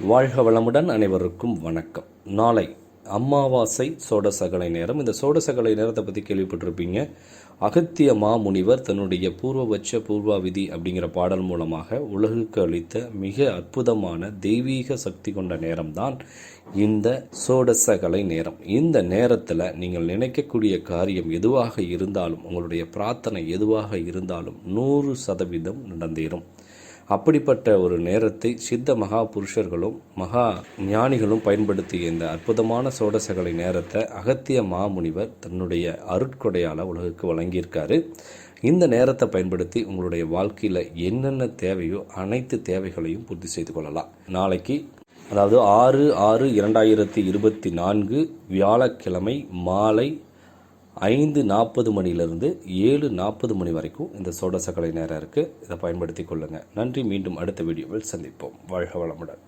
வாழ்க வளமுடன். அனைவருக்கும் வணக்கம். நாளை அமாவாசை சோடசகலை நேரம். இந்த சோடசகலை நேரத்தை பற்றி கேள்விப்பட்டிருப்பீங்க. அகத்திய மாமுனிவர் தன்னுடைய பூர்வபட்ச பூர்வாவிதி அப்படிங்கிற பாடல் மூலமாக உலகுக்கு அளித்த மிக அற்புதமான தெய்வீக சக்தி கொண்ட நேரம்தான் இந்த சோடசகலை நேரம். இந்த நேரத்தில் நீங்கள் நினைக்கக்கூடிய காரியம் எதுவாக இருந்தாலும், உங்களுடைய பிரார்த்தனை எதுவாக இருந்தாலும் 100% நடந்தேறும். அப்படிப்பட்ட ஒரு நேரத்தை சித்த மகா புருஷர்களும் மகா ஞானிகளும் பயன்படுத்திய இந்த அற்புதமான சோடசகலை நேரத்தை அகத்திய மாமுனிவர் தன்னுடைய அருட்கொடையால் உலகுக்கு வழங்கியிருக்காரு. இந்த நேரத்தை பயன்படுத்தி உங்களுடைய வாழ்க்கையில் என்னென்ன தேவையோ அனைத்து தேவைகளையும் பூர்த்தி செய்து கொள்ளலாம். நாளைக்கு, அதாவது 6/6/2024 வியாழக்கிழமை மாலை 5:40 மணிலிருந்து 7:40 மணி வரைக்கும் இந்த சோடசகலை நேரம் இருக்குது. இதை பயன்படுத்தி கொள்ளுங்கள். நன்றி. மீண்டும் அடுத்த வீடியோவில் சந்திப்போம். வாழ்க வளமுடன்.